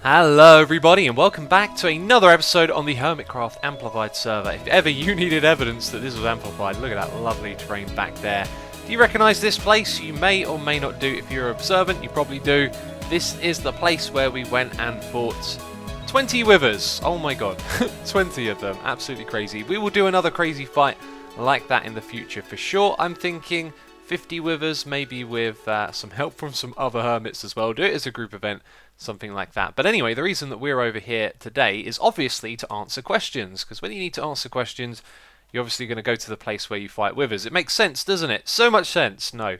Hello everybody and welcome back to another episode on the Hermitcraft Amplified server. If ever you needed evidence that this was amplified, look at that lovely terrain back there. Do you recognise this place? You may or may not do. If you're observant, you probably do. This is the place where we went and fought 20 withers. Oh my god, 20 of them. Absolutely crazy. We will do another crazy fight like that in the future for sure. I'm thinking 50 withers, maybe with some help from some other hermits as well. Do it as a group event, something like that. But anyway, the reason that we're over here today is obviously to answer questions, because when you need to answer questions, you're obviously going to go to the place where you fight withers. It makes sense, doesn't it? So much sense. No.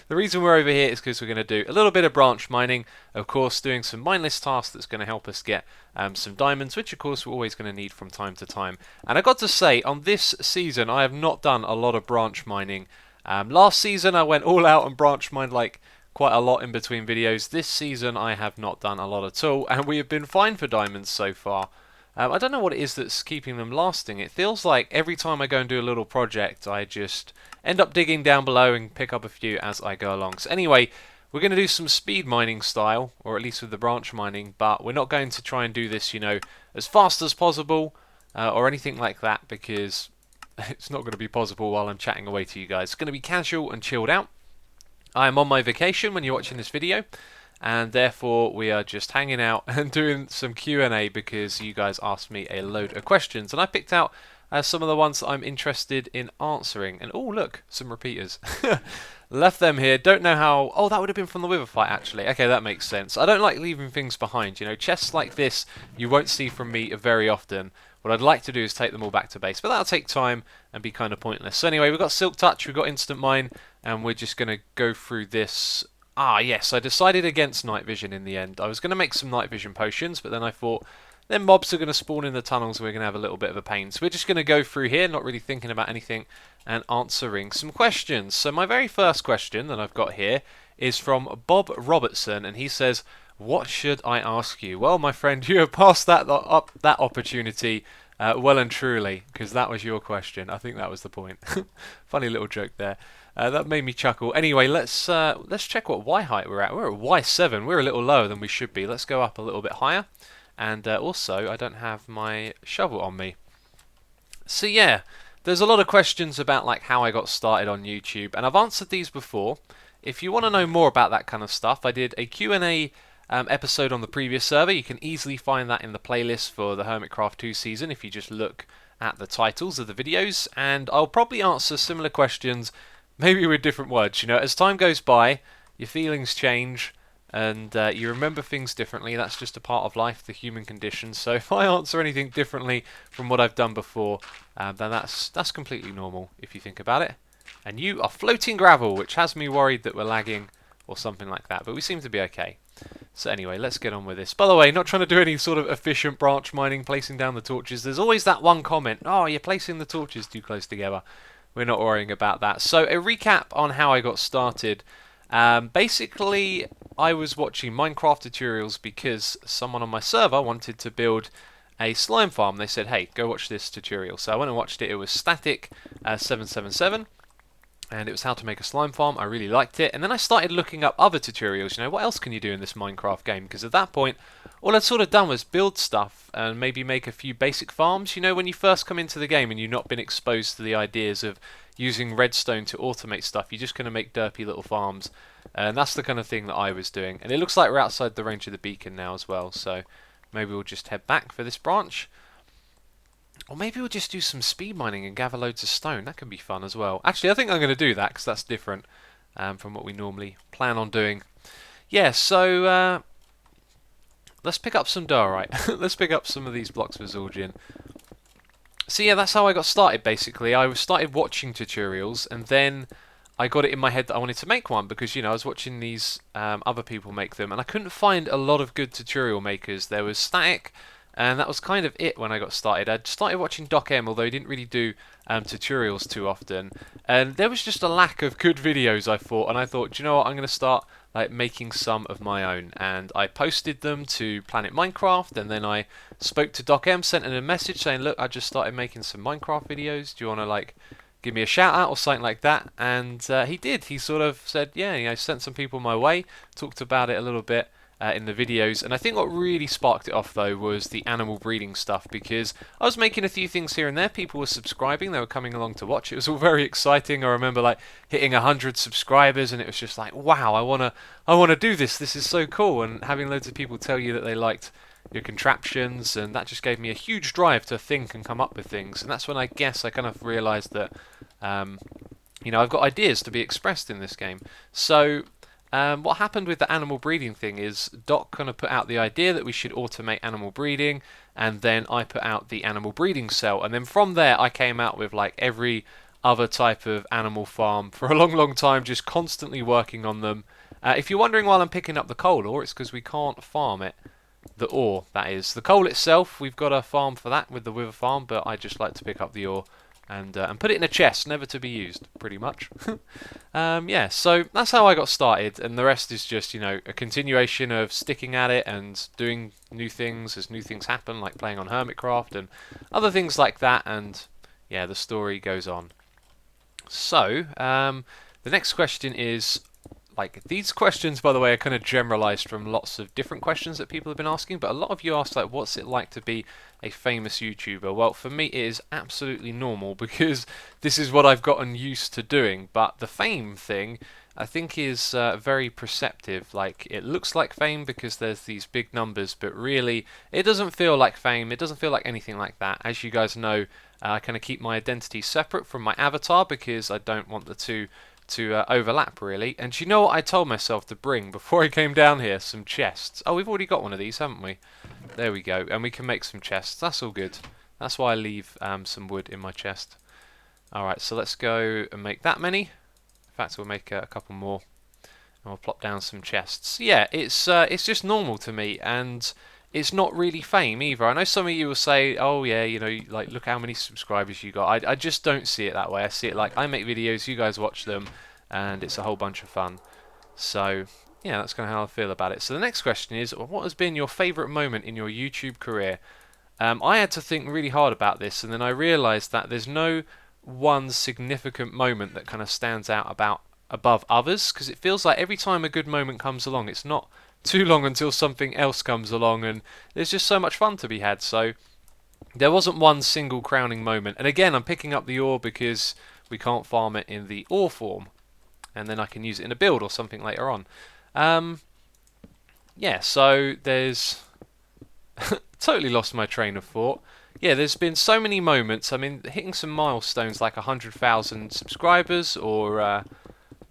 The reason we're over here is because we're going to do a little bit of branch mining, of course, doing some mindless tasks that's going to help us get some diamonds, which of course we're always going to need from time to time. And I got to say, on this season, I have not done a lot of branch mining. Last season I went all out and branch mined like quite a lot in between videos. This season I have not done a lot at all, and we have been fine for diamonds so far. I don't know what it is that's keeping them lasting. It feels like every time I go and do a little project I just end up digging down below and pick up a few as I go along. So anyway, we're going to do some speed mining style, or at least with the branch mining, but we're not going to try and do this, you know, as fast as possible or anything like that, because it's not going to be possible while I'm chatting away to you guys. It's going to be casual and chilled out. I am on my vacation when you're watching this video, and therefore we are just hanging out and doing some Q&A because you guys asked me a load of questions, and I picked out some of the ones that I'm interested in answering. And oh look, some repeaters. Left them here. Don't know how. Oh, that would have been from the wither fight actually. Okay, that makes sense. I don't like leaving things behind. You know, chests like this you won't see from me very often. What I'd like to do is take them all back to base, but that'll take time and be kind of pointless. So anyway, we've got Silk Touch, we've got Instant Mine, and we're just going to go through this. Ah, yes, I decided against night vision in the end. I was going to make some night vision potions, but then I thought, then mobs are going to spawn in the tunnels, and we're going to have a little bit of a pain. So we're just going to go through here, not really thinking about anything, and answering some questions. So my very first question that I've got here is from Bob Robertson, and he says, what should I ask you? Well, my friend, you have passed that opportunity well and truly, because that was your question. I think that was the point. Funny little joke there. That made me chuckle. Anyway, let's check what Y height we're at. We're at Y7. We're a little lower than we should be. Let's go up a little bit higher. And also, I don't have my shovel on me. So yeah, there's a lot of questions about like how I got started on YouTube, and I've answered these before. If you want to know more about that kind of stuff, I did a Q&A episode on the previous server. You can easily find that in the playlist for the Hermitcraft II season if you just look at the titles of the videos, and I'll probably answer similar questions, maybe with different words. You know, as time goes by, your feelings change, and you remember things differently. That's just a part of life, the human condition. So if I answer anything differently from what I've done before, then that's completely normal if you think about it. And you are floating gravel, which has me worried that we're lagging or something like that, but we seem to be okay. So anyway, let's get on with this. By the way, not trying to do any sort of efficient branch mining, placing down the torches. There's always that one comment, oh, you're placing the torches too close together. We're not worrying about that. So a recap on how I got started. Basically, I was watching Minecraft tutorials because someone on my server wanted to build a slime farm. They said, hey, go watch this tutorial. So I went and watched it. It was Static 777. And it was how to make a slime farm. I really liked it. And then I started looking up other tutorials. You know, what else can you do in this Minecraft game? Because at that point, all I'd sort of done was build stuff and maybe make a few basic farms. You know, when you first come into the game and you've not been exposed to the ideas of using redstone to automate stuff, you're just going to make derpy little farms. And that's the kind of thing that I was doing. And it looks like we're outside the range of the beacon now as well. So maybe we'll just head back for this branch. Or maybe we'll just do some speed mining and gather loads of stone. That could be fun as well. Actually, I think I'm going to do that because that's different from what we normally plan on doing. Yeah, so let's pick up some diorite. Let's pick up some of these blocks of Zorgian. So yeah, that's how I got started basically. I started watching tutorials, and then I got it in my head that I wanted to make one because, you know, I was watching these other people make them, and I couldn't find a lot of good tutorial makers. There was Static, and that was kind of it when I got started. I started watching Doc M, although he didn't really do tutorials too often. And there was just a lack of good videos, I thought. And I thought, do you know what, I'm going to start like making some of my own. And I posted them to Planet Minecraft, and then I spoke to Doc M, sent him a message saying, look, I just started making some Minecraft videos. Do you want to like give me a shout out or something like that? And he did. He sort of said, yeah, you know, sent some people my way, talked about it a little bit. in the videos. And I think what really sparked it off though was the animal breeding stuff, because I was making a few things here and there. People were subscribing, they were coming along to watch. It was all very exciting. I remember like hitting 100 subscribers, and it was just like, wow, I wanna do this. This is so cool. And having loads of people tell you that they liked your contraptions, and that just gave me a huge drive to think and come up with things. And that's when I guess I kind of realised that I've got ideas to be expressed in this game. So what happened with the animal breeding thing is Doc kind of put out the idea that we should automate animal breeding, and then I put out the animal breeding cell, and then from there I came out with like every other type of animal farm for a long time, just constantly working on them. If you're wondering why I'm picking up the coal ore, it's because we can't farm it. The ore, that is. The coal itself, we've got a farm for that with the Wither farm, but I just like to pick up the ore and put it in a chest, never to be used, pretty much. Yeah, so that's how I got started, and the rest is just, a continuation of sticking at it and doing new things as new things happen, like playing on Hermitcraft and other things like that, and yeah, the story goes on. So, the next question is, like, these questions, by the way, are kind of generalized from lots of different questions that people have been asking, but a lot of you asked, like, what's it like to be a famous YouTuber? Well, for me, it is absolutely normal, because this is what I've gotten used to doing. But the fame thing, I think, is very perceptive. Like, it looks like fame because there's these big numbers, but really, it doesn't feel like fame. It doesn't feel like anything like that. As you guys know, I kind of keep my identity separate from my avatar because I don't want the two to overlap, really. And you know what I told myself to bring before I came down here? Some chests. Oh, we've already got one of these, haven't we? There we go. And we can make some chests. That's all good. That's why I leave some wood in my chest. Alright, so let's go and make that many. In fact, we'll make a couple more. And we'll plop down some chests. Yeah, it's just normal to me, and it's not really fame either. I know some of you will say, oh yeah, like, look how many subscribers you got. I just don't see it that way. I see it like, I make videos, you guys watch them, and it's a whole bunch of fun. So, yeah, that's kind of how I feel about it. So the next question is, what has been your favourite moment in your YouTube career? I had to think really hard about this, and then I realised that there's no one significant moment that kind of stands out above others, because it feels like every time a good moment comes along, it's not too long until something else comes along, and there's just so much fun to be had. So there wasn't one single crowning moment. And again, I'm picking up the ore because we can't farm it in the ore form, and then I can use it in a build or something later on. Yeah, so there's totally lost my train of thought. Yeah, there's been so many moments. I mean, hitting some milestones like 100,000 subscribers, or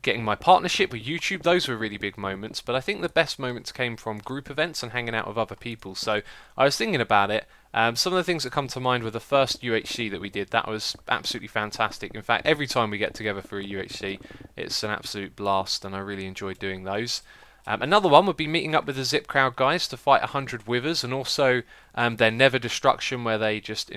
getting my partnership with YouTube, those were really big moments. But I think the best moments came from group events and hanging out with other people. So I was thinking about it. Some of the things that come to mind were the first UHC that we did. That was absolutely fantastic. In fact, every time we get together for a UHC, it's an absolute blast, and I really enjoyed doing those. Another one would be meeting up with the Zip Crowd guys to fight 100 Withers, and also their Nether destruction, where they just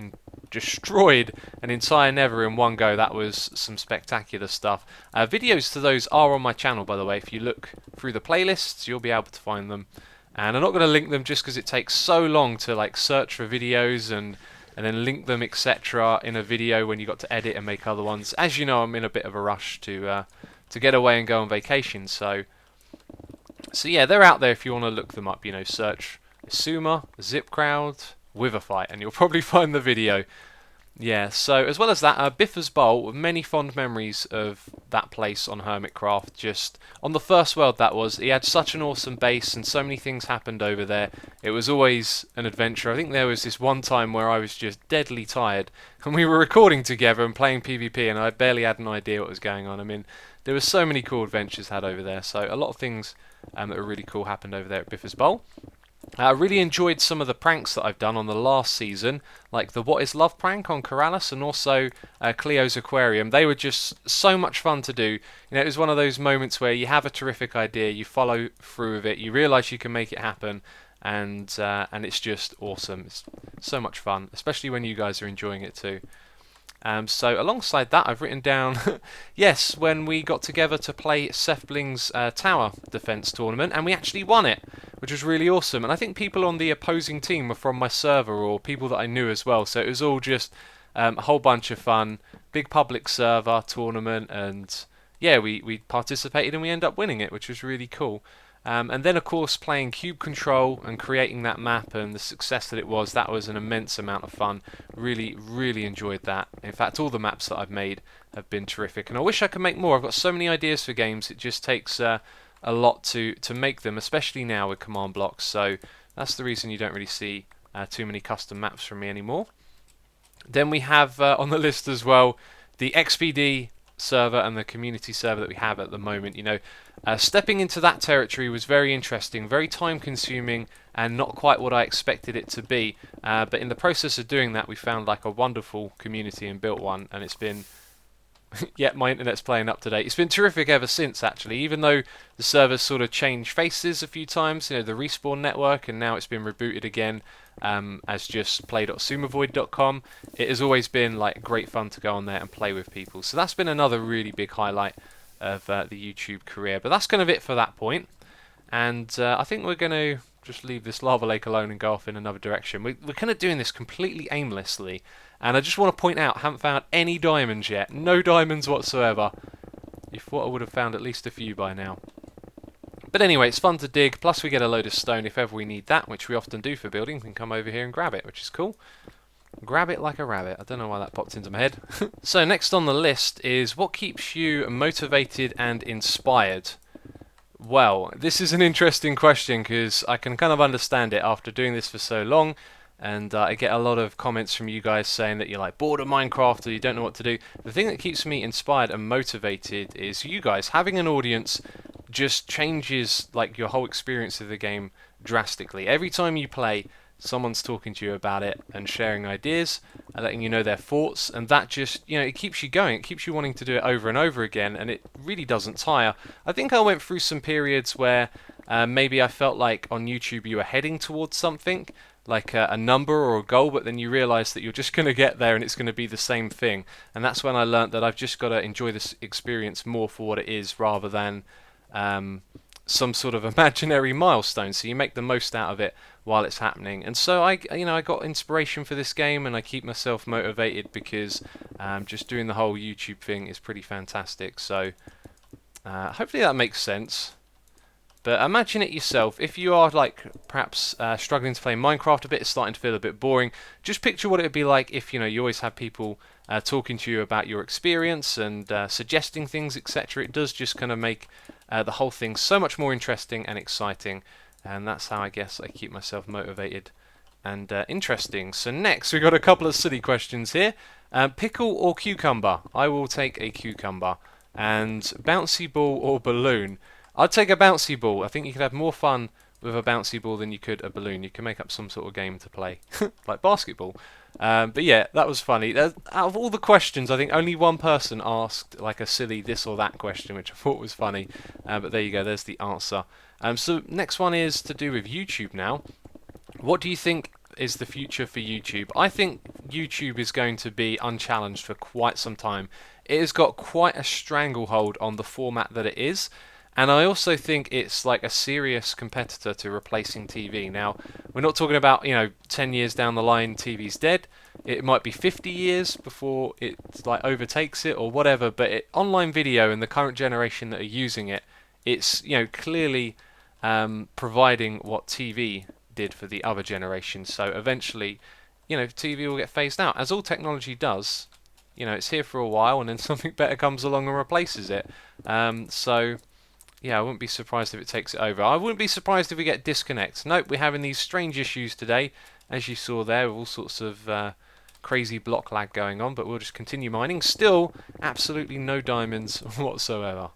destroyed an entire Nether in one go. That was some spectacular stuff. Videos to those are on my channel, by the way. If you look through the playlists, you'll be able to find them. And I'm not going to link them just because it takes so long to like search for videos and then link them, etc. in a video when you got to edit and make other ones. As you know, I'm in a bit of a rush to get away and go on vacation, so yeah, they're out there if you want to look them up. Search Xisuma, Zip Crowd, Wither Fight, and you'll probably find the video. Yeah, so as well as that, Biffa's Bowl, many fond memories of that place on Hermitcraft. Just on the first world, that was. He had such an awesome base, and so many things happened over there. It was always an adventure. I think there was this one time where I was just deadly tired, and we were recording together and playing PvP, and I barely had an idea what was going on. I mean, there were so many cool adventures had over there. So a lot of things that were really cool happened over there at Biffa's Bowl. I really enjoyed some of the pranks that I've done on the last season, like the What Is Love prank on Corrales, and also Cleo's Aquarium. They were just so much fun to do. It was one of those moments where you have a terrific idea, you follow through with it, you realise you can make it happen, and it's just awesome. It's so much fun, especially when you guys are enjoying it too. So alongside that, I've written down, yes, when we got together to play Seth Bling's tower defense tournament, and we actually won it, which was really awesome. And I think people on the opposing team were from my server, or people that I knew as well, so it was all just a whole bunch of fun. Big public server tournament, and yeah, we participated and we ended up winning it, which was really cool. And then, of course, playing Cube Control and creating that map and the success that it was, that was an immense amount of fun. Really, really enjoyed that. In fact, all the maps that I've made have been terrific. And I wish I could make more. I've got so many ideas for games. It just takes a lot to make them, especially now with command blocks. So that's the reason you don't really see too many custom maps from me anymore. Then we have on the list as well the XPD server and the community server that we have at the moment. You know, stepping into that territory was very interesting, very time consuming, and not quite what I expected it to be. But in the process of doing that, we found like a wonderful community and built one, and it's been yeah, my internet's playing up to date. It's been terrific ever since, actually, even though the server's sort of changed faces a few times, you know, the Respawn network, and now it's been rebooted again as just play.xisumavoid.com. It has always been like great fun to go on there and play with people. So that's been another really big highlight of the YouTube career. But that's kind of it for that point. And I think we're going to just leave this lava lake alone and go off in another direction. We're kind of doing this completely aimlessly. And I just want to point out, I haven't found any diamonds yet. No diamonds whatsoever. You thought I would have found at least a few by now. But anyway, it's fun to dig, plus we get a load of stone if ever we need that, which we often do for building. We can come over here and grab it, which is cool. Grab it like a rabbit. I don't know why that popped into my head. So next on the list is what keeps you motivated and inspired? Well, this is an interesting question because I can kind of understand it after doing this for so long. And I get a lot of comments from you guys saying that you're like bored of Minecraft or you don't know what to do. The thing that keeps me inspired and motivated is you guys. Having an audience just changes like your whole experience of the game drastically. Every time you play, someone's talking to you about it and sharing ideas and letting you know their thoughts, and that just, you know, it keeps you going. It keeps you wanting to do it over and over again, and it really doesn't tire. I think I went through some periods where maybe I felt like on YouTube you were heading towards something, like a number or a goal, but then you realise that you're just going to get there and it's going to be the same thing. And that's when I learnt that I've just got to enjoy this experience more for what it is rather than some sort of imaginary milestone. So you make the most out of it while it's happening. And so I got inspiration for this game, and I keep myself motivated because just doing the whole YouTube thing is pretty fantastic. So hopefully that makes sense. But imagine it yourself. If you are like perhaps struggling to play Minecraft a bit, it's starting to feel a bit boring. Just picture what it would be like if you always have people talking to you about your experience and suggesting things, etc. It does just kind of make the whole thing so much more interesting and exciting. And that's how I guess I keep myself motivated and interesting. So next we got a couple of silly questions here. Pickle or cucumber? I will take a cucumber. And bouncy ball or balloon? I'd take a bouncy ball. I think you could have more fun with a bouncy ball than you could a balloon. You can make up some sort of game to play, like basketball. But yeah, that was funny. Out of all the questions, I think only one person asked like a silly this or that question, which I thought was funny. But there you go, there's the answer. So next one is to do with YouTube now. What do you think is the future for YouTube? I think YouTube is going to be unchallenged for quite some time. It has got quite a stranglehold on the format that it is. And I also think it's like a serious competitor to replacing TV. Now, we're not talking about, 10 years down the line, TV's dead. It might be 50 years before it like overtakes it or whatever. But online video and the current generation that are using it, it's clearly providing what TV did for the other generation. So eventually, TV will get phased out, as all technology does. It's here for a while, and then something better comes along and replaces it. Yeah, I wouldn't be surprised if it takes it over. I wouldn't be surprised if we get disconnects. Nope, we're having these strange issues today, as you saw there, with all sorts of crazy block lag going on, but we'll just continue mining. Still, absolutely no diamonds whatsoever.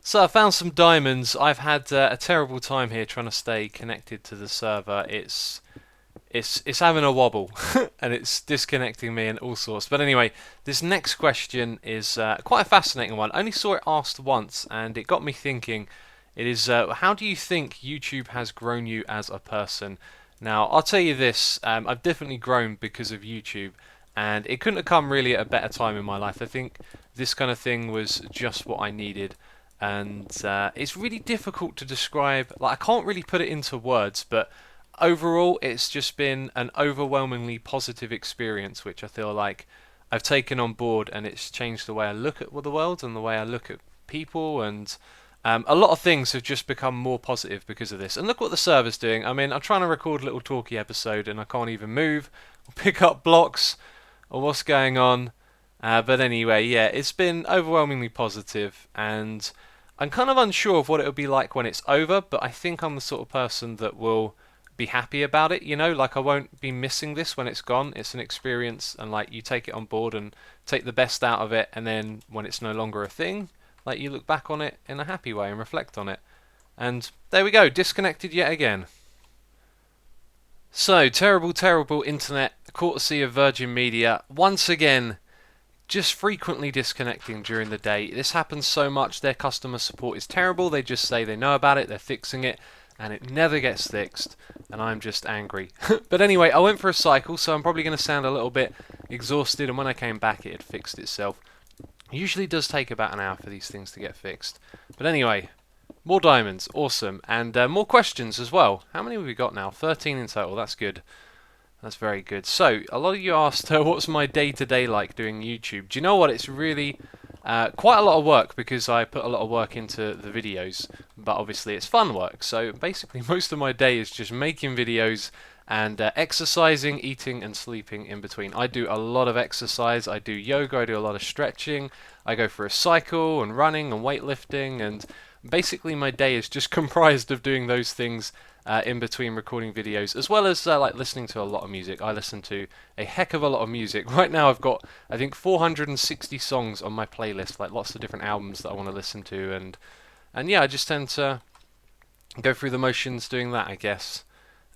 So I found some diamonds. I've had a terrible time here trying to stay connected to the server. It's having a wobble and it's disconnecting me and all sorts. But anyway, this next question is quite a fascinating one. I only saw it asked once and it got me thinking. It is, how do you think YouTube has grown you as a person? Now, I'll tell you this, I've definitely grown because of YouTube, and it couldn't have come really at a better time in my life. I think this kind of thing was just what I needed. And it's really difficult to describe. Like, I can't really put it into words, but overall, it's just been an overwhelmingly positive experience, which I feel like I've taken on board, and it's changed the way I look at the world and the way I look at people, and A lot of things have just become more positive because of this. And look what the server's doing. I mean, I'm trying to record a little talkie episode and I can't even move or pick up blocks or what's going on. But anyway, yeah, it's been overwhelmingly positive, and I'm kind of unsure of what it'll be like when it's over, but I think I'm the sort of person that will be happy about it, you know, like I won't be missing this when it's gone. It's an experience, and like you take it on board and take the best out of it, and then when it's no longer a thing, like you look back on it in a happy way and reflect on it. And there we go, disconnected yet again. So, terrible internet, courtesy of Virgin Media, once again, just frequently disconnecting during the day. This happens so much, their customer support is terrible, they just say they know about it, they're fixing it, and it never gets fixed, and I'm just angry. But anyway, I went for a cycle, so I'm probably going to sound a little bit exhausted, and when I came back it had fixed itself. It usually does take about an hour for these things to get fixed. But anyway, more diamonds, awesome, and more questions as well. How many have we got now? 13 in total, that's good. That's very good. So, a lot of you asked, what's my day-to-day like doing YouTube? Do you know what? It's really quite a lot of work because I put a lot of work into the videos, but obviously it's fun work. So, basically, most of my day is just making videos and exercising, eating, and sleeping in between. I do a lot of exercise. I do yoga. I do a lot of stretching. I go for a cycle and running and weightlifting, and basically my day is just comprised of doing those things in between recording videos, as well as like listening to a lot of music. I listen to a heck of a lot of music. Right now I've got, I think, 460 songs on my playlist, like lots of different albums that I want to listen to, and yeah, I just tend to go through the motions doing that, I guess,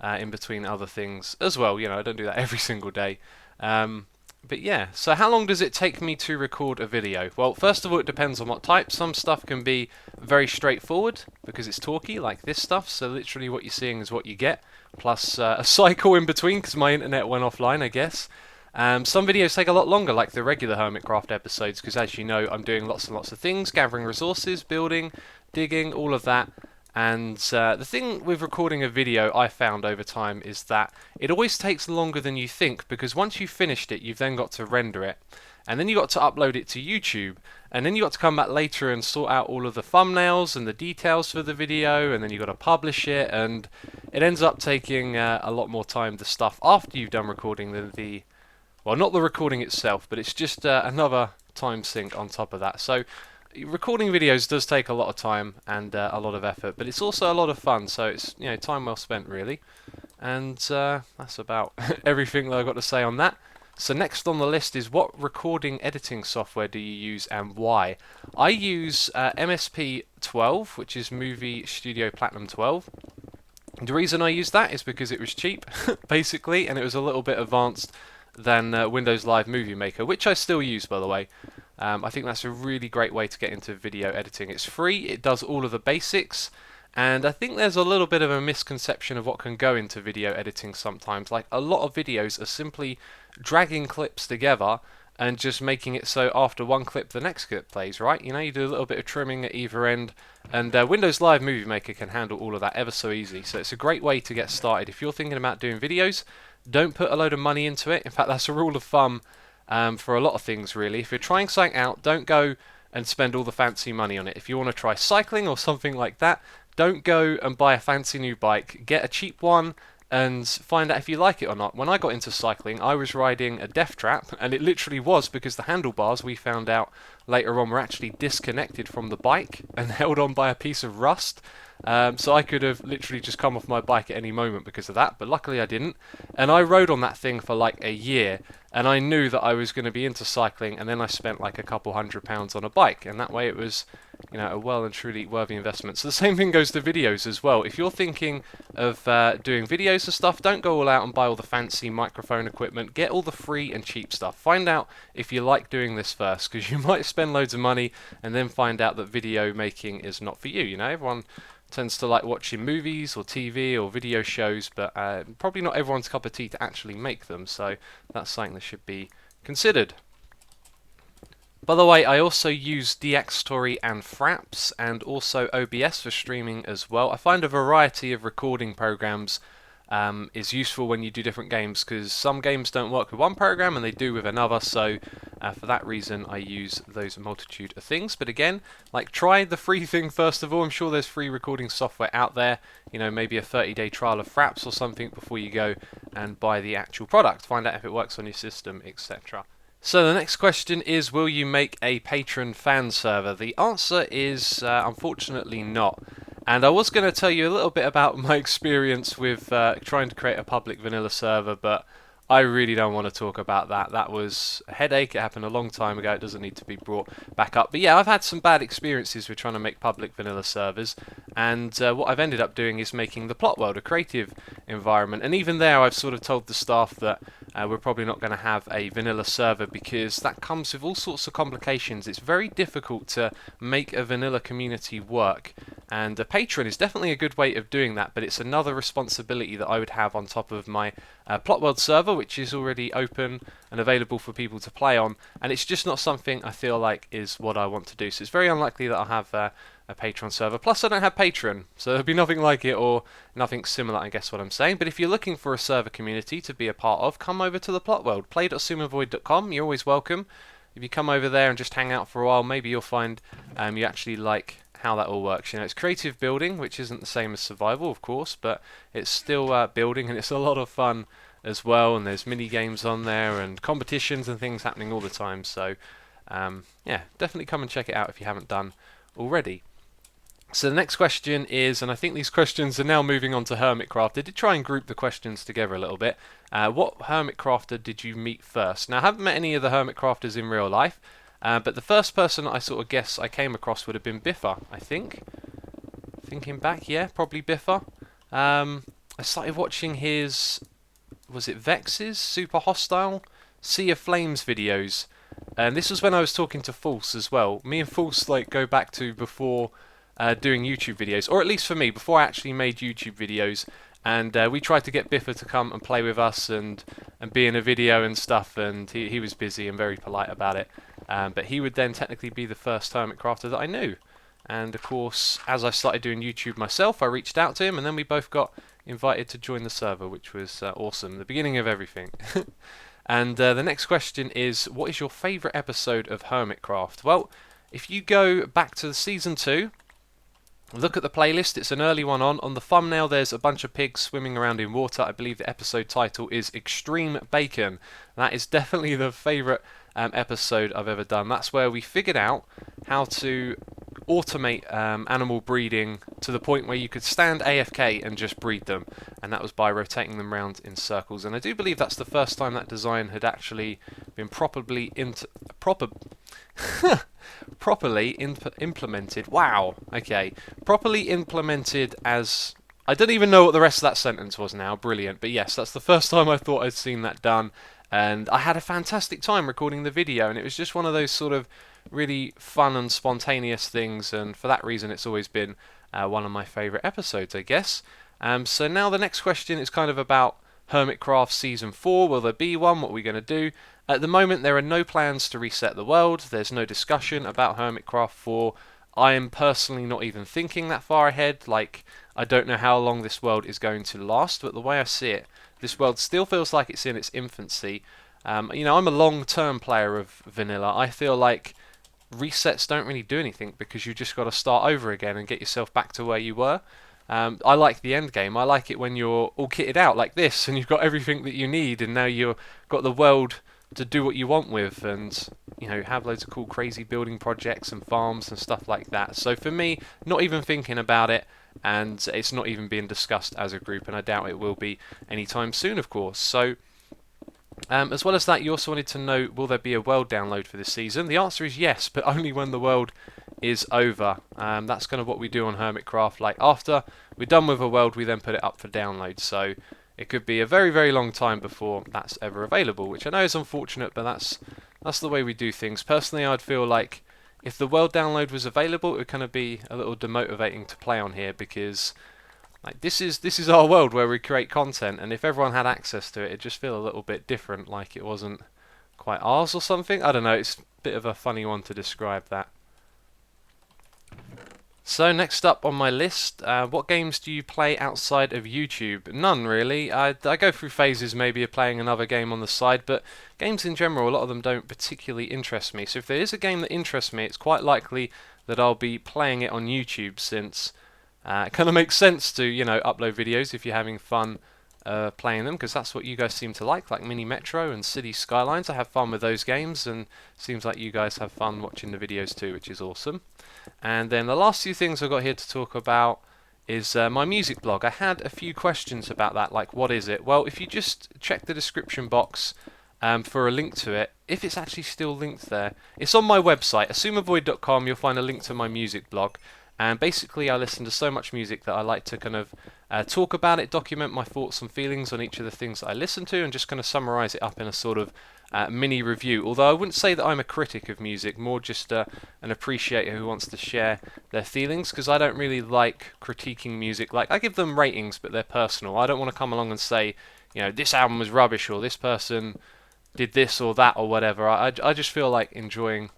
in between other things as well. You know, I don't do that every single day. But yeah, so how long does it take me to record a video? Well, first of all, it depends on what type. Some stuff can be very straightforward because it's talky, like this stuff. So literally what you're seeing is what you get, plus a cycle in between because my internet went offline, I guess. Some videos take a lot longer, like the regular Hermitcraft episodes, because as you know, I'm doing lots and lots of things, gathering resources, building, digging, all of that. And the thing with recording a video I found over time is that it always takes longer than you think, because once you've finished it, you've then got to render it, and then you've got to upload it to YouTube, and then you've got to come back later and sort out all of the thumbnails and the details for the video, and then you've got to publish it, and it ends up taking a lot more time, the stuff after you've done recording, than the, well, not the recording itself, but it's just another time sink on top of that. So recording videos does take a lot of time and a lot of effort, but it's also a lot of fun, so it's, you know, time well spent really. And that's about everything that I've got to say on that. So next on the list is, what recording editing software do you use and why? I use MSP 12, which is Movie Studio Platinum 12. The reason I use that is because it was cheap, basically, and it was a little bit advanced than Windows Live Movie Maker, which I still use, by the way. I think that's a really great way to get into video editing. It's free, it does all of the basics, and I think there's a little bit of a misconception of what can go into video editing sometimes. Like, a lot of videos are simply dragging clips together and just making it so after one clip the next clip plays, right? You know, you do a little bit of trimming at either end, and Windows Live Movie Maker can handle all of that ever so easy. So it's a great way to get started. If you're thinking about doing videos, don't put a load of money into it. In fact, that's a rule of thumb for a lot of things, really. If you're trying something out, don't go and spend all the fancy money on it. If you want to try cycling or something like that, don't go and buy a fancy new bike. Get a cheap one and find out if you like it or not. When I got into cycling, I was riding a death trap, and it literally was because the handlebars, we found out later on, were actually disconnected from the bike and held on by a piece of rust. So I could have literally just come off my bike at any moment because of that, but luckily I didn't. And I rode on that thing for like a year, and I knew that I was going to be into cycling, and then I spent like a couple £100 on a bike, and that way it was, you know, a well and truly worthy investment. So the same thing goes to videos as well. If you're thinking of doing videos and stuff, don't go all out and buy all the fancy microphone equipment. Get all the free and cheap stuff. Find out if you like doing this first, because you might spend loads of money and then find out that video making is not for you. You know, everyone tends to like watching movies or TV or video shows, but probably not everyone's cup of tea to actually make them, so that's something that should be considered. By the way, I also use DxStory and Fraps, and also OBS for streaming as well. I find a variety of recording programs is useful when you do different games, because some games don't work with one program and they do with another, so for that reason I use those multitude of things. But again, like, try the free thing first of all. I'm sure there's free recording software out there, you know, maybe a 30-day trial of Fraps or something before you go and buy the actual product, find out if it works on your system, etc. So the next question is, will you make a patron fan server? The answer is unfortunately not. And I was going to tell you a little bit about my experience with trying to create a public vanilla server, but I really don't want to talk about that. That was a headache. It happened a long time ago. It doesn't need to be brought back up. But yeah, I've had some bad experiences with trying to make public vanilla servers, and what I've ended up doing is making the plot world a creative environment. And even there, I've sort of told the staff that we're probably not going to have a vanilla server, because that comes with all sorts of complications. It's very difficult to make a vanilla community work, and a patron is definitely a good way of doing that, but it's another responsibility that I would have on top of my plot world server, which is already open and available for people to play on, and it's just not something I feel like is what I want to do. So it's very unlikely that I'll have a Patreon server. Plus, I don't have Patreon, so there'll be nothing like it or nothing similar, I guess what I'm saying. But if you're looking for a server community to be a part of, come over to the plot world, play.xisumavoid.com. You're always welcome. If you come over there and just hang out for a while, maybe you'll find you actually like how that all works. You know, it's creative building, which isn't the same as survival, of course, but it's still building, and it's a lot of fun as well. And there's mini games on there and competitions and things happening all the time. So yeah, definitely come and check it out if you haven't done already. So the next question is, and I think these questions are now moving on to Hermitcraft. I did try and group the questions together a little bit. What Hermitcrafter did you meet first? Now, I haven't met any of the Hermitcrafters in real life, but the first person I sort of guess I came across would have been Biffa, I think. Thinking back, yeah, probably Biffa. I started watching his, was it Vex's Super Hostile Sea of Flames videos, and this was when I was talking to False as well. Me and False like go back to before doing YouTube videos, or at least for me, before I actually made YouTube videos, and we tried to get Biffa to come and play with us and be in a video and stuff, and he was busy and very polite about it, but he would then technically be the first Hermitcrafter that I knew. And of course, as I started doing YouTube myself, I reached out to him, and then we both got invited to join the server, which was awesome, the beginning of everything. And the next question is, what is your favourite episode of Hermitcraft? Well, if you go back to Season 2, look at the playlist, it's an early one on. On the thumbnail there's a bunch of pigs swimming around in water. I believe the episode title is Extreme Bacon. That is definitely the favourite episode I've ever done. That's where we figured out how to automate animal breeding to the point where you could stand AFK and just breed them, and that was by rotating them around in circles. And I do believe that's the first time that design had actually been properly implemented. Wow, okay, properly implemented as, I don't even know what the rest of that sentence was now. Brilliant. But yes, that's the first time I thought I'd seen that done, and I had a fantastic time recording the video, and it was just one of those sort of really fun and spontaneous things, and for that reason it's always been one of my favourite episodes, I guess. So now the next question is kind of about Hermitcraft Season 4. Will there be one? What are we going to do? At the moment there are no plans to reset the world. There's no discussion about Hermitcraft 4. I am personally not even thinking that far ahead. Like, I don't know how long this world is going to last, but the way I see it, this world still feels like it's in its infancy. You know, I'm a long-term player of vanilla. I feel like resets don't really do anything, because you just got to start over again and get yourself back to where you were. I like the end game. I like it when you're all kitted out like this and you've got everything that you need, and now you've got the world to do what you want with, and you know, have loads of cool crazy building projects and farms and stuff like that. So for me, not even thinking about it, and it's not even being discussed as a group, and I doubt it will be anytime soon, of course. So as well as that, you also wanted to know, will there be a world download for this season? The answer is yes, but only when the world is over. That's kind of what we do on Hermitcraft. Like, after we're done with a world, we then put it up for download. So it could be a very, very long time before that's ever available, which I know is unfortunate, but that's the way we do things. Personally, I'd feel like if the world download was available, it would kind of be a little demotivating to play on here, because like, this is our world where we create content, and if everyone had access to it, it'd just feel a little bit different, like it wasn't quite ours or something. I don't know, it's a bit of a funny one to describe that. So next up on my list, what games do you play outside of YouTube? None really. I go through phases maybe of playing another game on the side, but games in general, a lot of them don't particularly interest me. So if there is a game that interests me, it's quite likely that I'll be playing it on YouTube, since it kind of makes sense to, upload videos if you're having fun playing them, because that's what you guys seem to like Mini Metro and City Skylines. I have fun with those games, and seems like you guys have fun watching the videos too, which is awesome. And then the last few things I've got here to talk about is my music blog. I had a few questions about that, like what is it? Well, if you just check the description box for a link to it, if it's actually still linked there, it's on my website, xisumavoid.com. You'll find a link to my music blog. And basically I listen to so much music that I like to kind of talk about it, document my thoughts and feelings on each of the things that I listen to, and just kind of summarize it up in a sort of mini review. Although I wouldn't say that I'm a critic of music, more just an appreciator who wants to share their feelings, because I don't really like critiquing music. Like, I give them ratings, but they're personal. I don't want to come along and say, this album was rubbish, or this person did this or that or whatever. I just feel like enjoying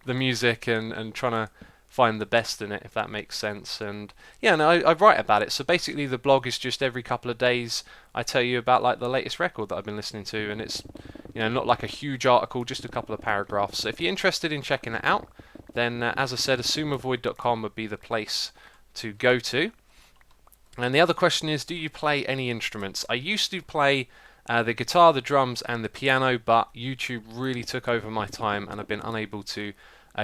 the music and trying to find the best in it, if that makes sense. And yeah, no, I write about it. So basically the blog is just every couple of days I tell you about like the latest record that I've been listening to, and it's not like a huge article, just a couple of paragraphs. So if you're interested in checking it out, then as I said, xisumavoid.com would be the place to go to. And the other question is, do you play any instruments? I used to play the guitar, the drums and the piano, but YouTube really took over my time and I've been unable to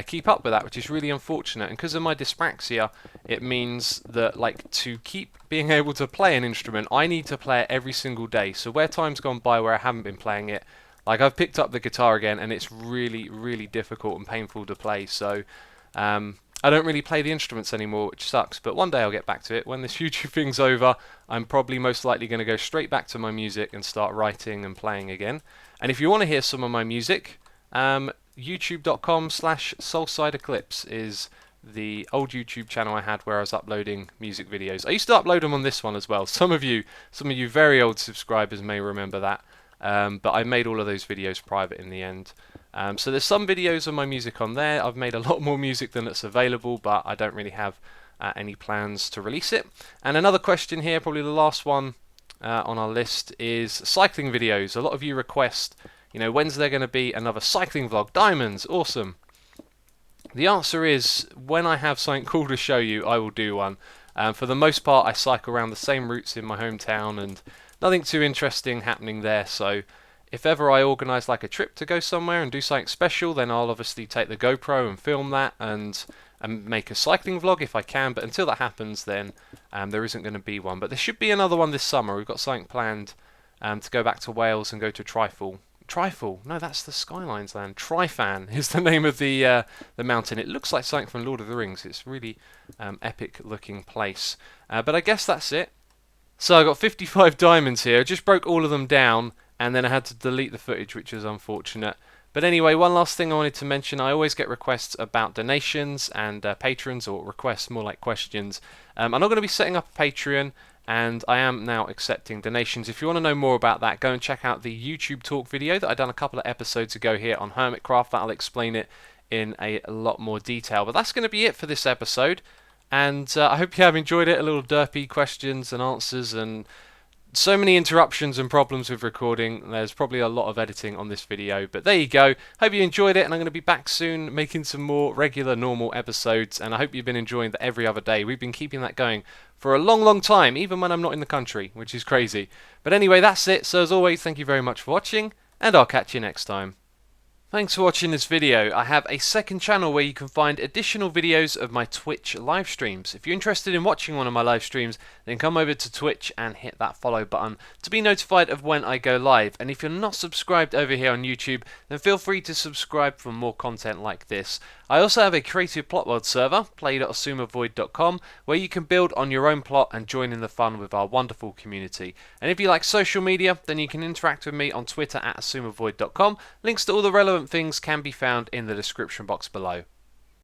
keep up with that, which is really unfortunate. And because of my dyspraxia, it means that, like, to keep being able to play an instrument, I need to play it every single day. So where time's gone by where I haven't been playing it, like, I've picked up the guitar again and it's really, really difficult and painful to play. So I don't really play the instruments anymore, which sucks, but one day I'll get back to it. When this YouTube thing's over, I'm probably most likely going to go straight back to my music and start writing and playing again. And if you want to hear some of my music, youtube.com/soulsideeclipse is the old YouTube channel I had where I was uploading music videos. I used to upload them on this one as well. Some of you very old subscribers may remember that, but I made all of those videos private in the end. So there's some videos of my music on there. I've made a lot more music than that's available, but I don't really have any plans to release it. And another question here, probably the last one on our list, is cycling videos. A lot of you request, when's there going to be another cycling vlog? Diamonds, awesome. The answer is, when I have something cool to show you, I will do one. For the most part, I cycle around the same routes in my hometown and nothing too interesting happening there. So if ever I organise like a trip to go somewhere and do something special, then I'll obviously take the GoPro and film that and make a cycling vlog if I can. But until that happens, then there isn't going to be one. But there should be another one this summer. We've got something planned to go back to Wales and go to Trifle. No, that's the Skylines land. Trifan is the name of the mountain. It looks like something from Lord of the Rings. It's really epic looking place. But I guess that's it. So I got 55 diamonds here. I just broke all of them down, and then I had to delete the footage, which is unfortunate. But anyway, one last thing I wanted to mention. I always get requests about donations and patrons, or requests more like questions. I'm not going to be setting up a Patreon, and I am now accepting donations. If you want to know more about that, go and check out the YouTube talk video that I done a couple of episodes ago here on Hermitcraft. That'll explain it in a lot more detail. But that's going to be it for this episode, and I hope you have enjoyed it. A little derpy questions and answers, and so many interruptions and problems with recording. There's probably a lot of editing on this video, but there you go. Hope you enjoyed it, and I'm going to be back soon making some more regular, normal episodes, and I hope you've been enjoying the every other day. We've been keeping that going for a long, long time, even when I'm not in the country, which is crazy. But anyway, that's it. So as always, thank you very much for watching, and I'll catch you next time. Thanks for watching this video. I have a second channel where you can find additional videos of my Twitch live streams. If you're interested in watching one of my live streams, then come over to Twitch and hit that follow button to be notified of when I go live. And if you're not subscribed over here on YouTube, then feel free to subscribe for more content like this. I also have a creative plot world server, play.xisumavoid.com, where you can build on your own plot and join in the fun with our wonderful community. And if you like social media, then you can interact with me on Twitter at xisumavoid.com. Links to all the relevant things can be found in the description box below.